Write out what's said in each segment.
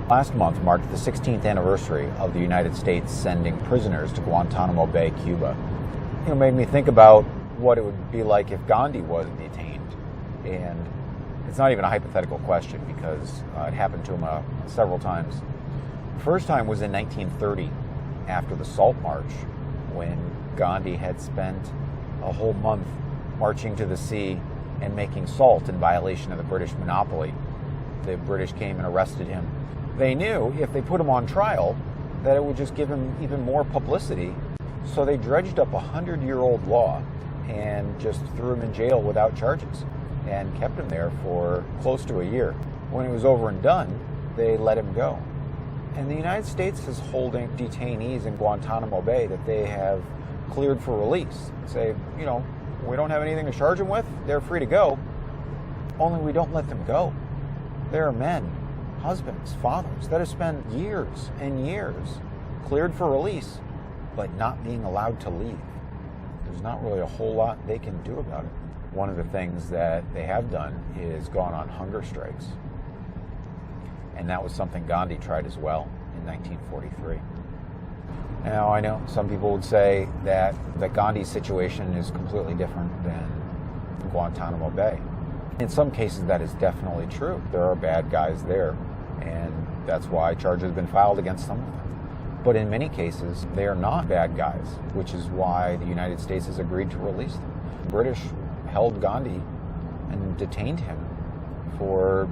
Last month marked the 16th anniversary of the United States sending prisoners to Guantanamo Bay, Cuba. It made me think about what it would be like if Gandhi was detained. And it's not even a hypothetical question because it happened to him several times. The first time was in 1930 after the Salt March, when Gandhi had spent a whole month marching to the sea and making salt in violation of the British monopoly. The British came and arrested him. They knew if they put him on trial that it would just give him even more publicity, so they dredged up a 100-year-old law and just threw him in jail without charges and kept him there for close to a year. When it was over and done, they let him go. And the United States is holding detainees in Guantanamo Bay that they have cleared for release. Say, we don't have anything to charge them with, they're free to go, only we don't let them go. There are men, husbands, fathers that have spent years and years cleared for release, but not being allowed to leave. There's not really a whole lot they can do about it. One of the things that they have done is gone on hunger strikes. And that was something Gandhi tried as well in 1943. Now, I know some people would say that Gandhi's situation is completely different than Guantanamo Bay. In some cases, that is definitely true. There are bad guys there, and that's why charges have been filed against some of them. But in many cases, they are not bad guys, which is why the United States has agreed to release them. The British held Gandhi and detained him for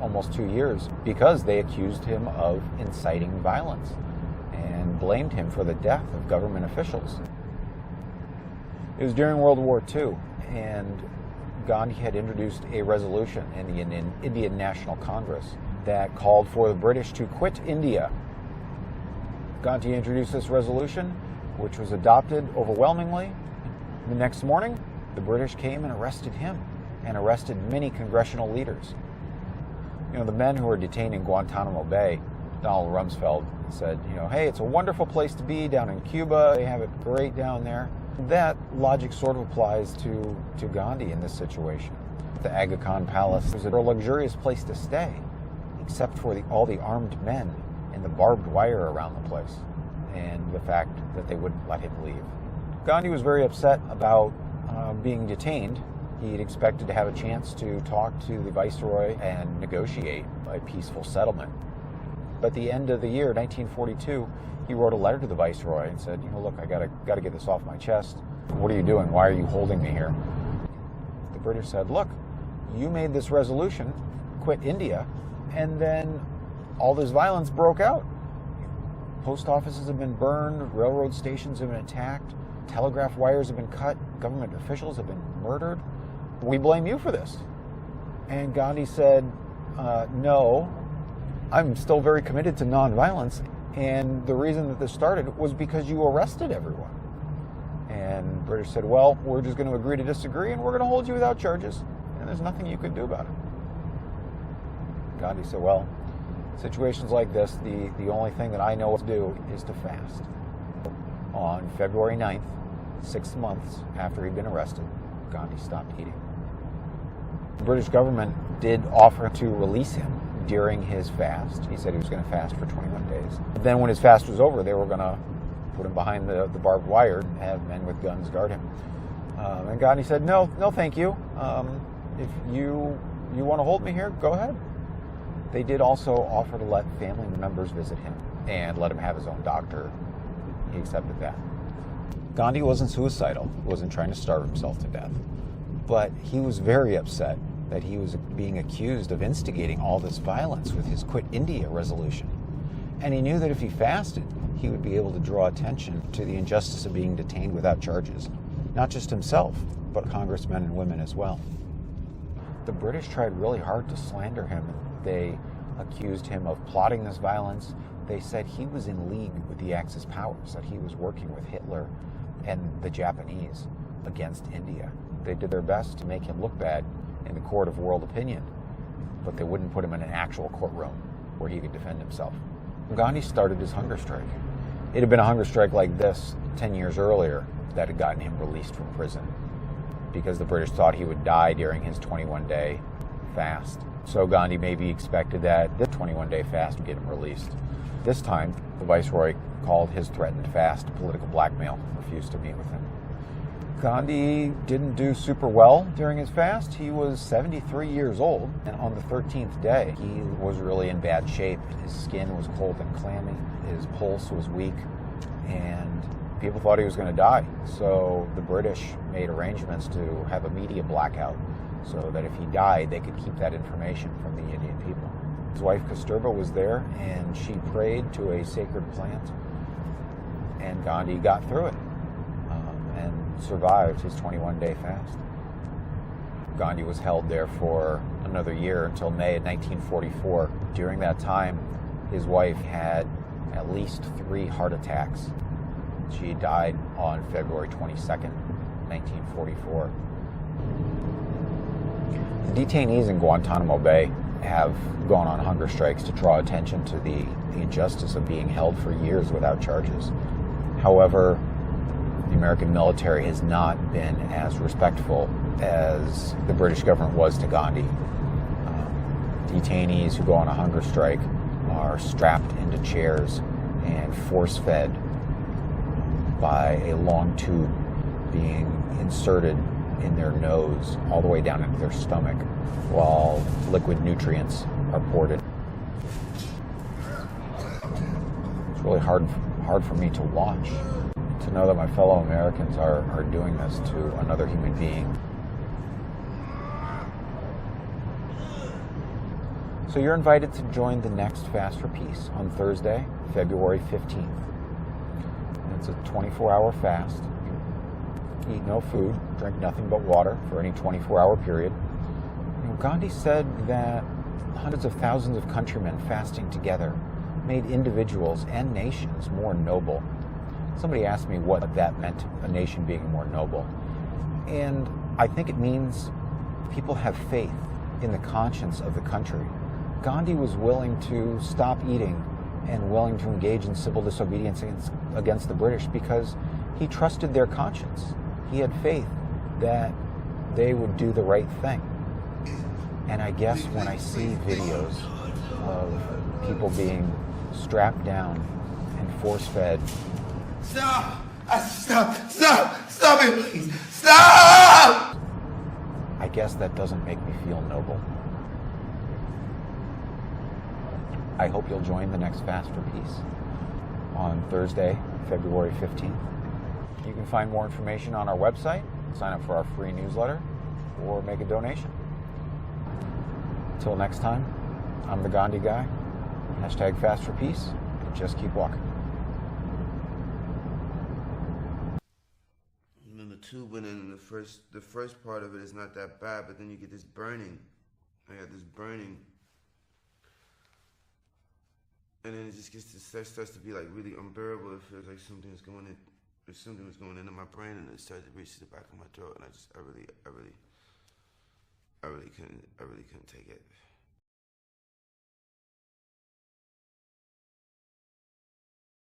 almost 2 years because they accused him of inciting violence and blamed him for the death of government officials. It was during World War II, and Gandhi had introduced a resolution in the Indian National Congress that called for the British to quit India. Gandhi introduced this resolution, which was adopted overwhelmingly. The next morning, the British came and arrested him and arrested many congressional leaders. The men who were detained in Guantanamo Bay, Donald Rumsfeld said, hey, it's a wonderful place to be down in Cuba. They have it great down there. That logic sort of applies to Gandhi in this situation. The Aga Khan Palace was a luxurious place to stay, except for all the armed men and the barbed wire around the place, and the fact that they wouldn't let him leave. Gandhi was very upset about being detained. He had expected to have a chance to talk to the Viceroy and negotiate a peaceful settlement. But at the end of the year, 1942, he wrote a letter to the Viceroy and said, look, I gotta get this off my chest. What are you doing? Why are you holding me here? The British said, look, you made this resolution, quit India, and then all this violence broke out. Post offices have been burned, railroad stations have been attacked, telegraph wires have been cut, government officials have been murdered. We blame you for this. And Gandhi said, no, I'm still very committed to nonviolence, and the reason that this started was because you arrested everyone. And the British said, well, we're just going to agree to disagree, and we're going to hold you without charges, and there's nothing you can do about it. Gandhi said, well, situations like this, the only thing that I know what to do is to fast. On February 9th, 6 months after he'd been arrested, Gandhi stopped eating. The British government did offer to release him during his fast. He said he was going to fast for 21 days. Then when his fast was over, they were going to put him behind the barbed wire and have men with guns guard him. And Gandhi said, no, thank you. If you want to hold me here, go ahead. They did also offer to let family members visit him and let him have his own doctor. He accepted that. Gandhi wasn't suicidal. He wasn't trying to starve himself to death. But he was very upset that he was being accused of instigating all this violence with his Quit India resolution. And he knew that if he fasted, he would be able to draw attention to the injustice of being detained without charges. Not just himself, but congressmen and women as well. The British tried really hard to slander him. They accused him of plotting this violence. They said he was in league with the Axis powers, that he was working with Hitler and the Japanese against India. They did their best to make him look bad in the court of world opinion, but they wouldn't put him in an actual courtroom where he could defend himself. Gandhi started his hunger strike. It had been a hunger strike like this 10 years earlier that had gotten him released from prison because the British thought he would die during his 21-day fast. So Gandhi maybe expected that this 21-day fast would get him released. This time, the Viceroy called his threatened fast political blackmail, refused to meet with him. Gandhi didn't do super well during his fast. He was 73 years old, and on the 13th day, he was really in bad shape. His skin was cold and clammy, his pulse was weak, and people thought he was going to die. So the British made arrangements to have a media blackout so that if he died, they could keep that information from the Indian people. His wife Kasturba was there, and she prayed to a sacred plant, and Gandhi got through it and survived his 21-day fast. Gandhi was held there for another year until May of 1944. During that time, his wife had at least 3 heart attacks. She died on February 22nd, 1944. The detainees in Guantanamo Bay have gone on hunger strikes to draw attention to the injustice of being held for years without charges. However, the American military has not been as respectful as the British government was to Gandhi. Detainees who go on a hunger strike are strapped into chairs and force-fed by a long tube being inserted in their nose all the way down into their stomach while liquid nutrients are poured in. It's really hard for me to watch, to know that my fellow Americans are doing this to another human being. So you're invited to join the next Fast for Peace on Thursday, February 15th. It's a 24-hour fast. You eat no food, drink nothing but water for any 24-hour period. Gandhi said that hundreds of thousands of countrymen fasting together made individuals and nations more noble. Somebody asked me what that meant, a nation being more noble. And I think it means people have faith in the conscience of the country. Gandhi was willing to stop eating and willing to engage in civil disobedience against the British because he trusted their conscience. He had faith that they would do the right thing. And I guess when I see videos of people being strapped down and force-fed. Stop! Stop it, please! Stop! I guess that doesn't make me feel noble. I hope you'll join the next Fast for Peace on Thursday, February 15th. You can find more information on our website, sign up for our free newsletter, or make a donation. Until next time, I'm the Gandhi Guy. Hashtag Fast for Peace, and just keep walking. And then the tube went in, and the first part of it is not that bad, but then you get this burning. I got this burning. And then it just starts to be like really unbearable. It feels like something was going into my brain, and it started to reach to the back of my throat, and I really couldn't take it.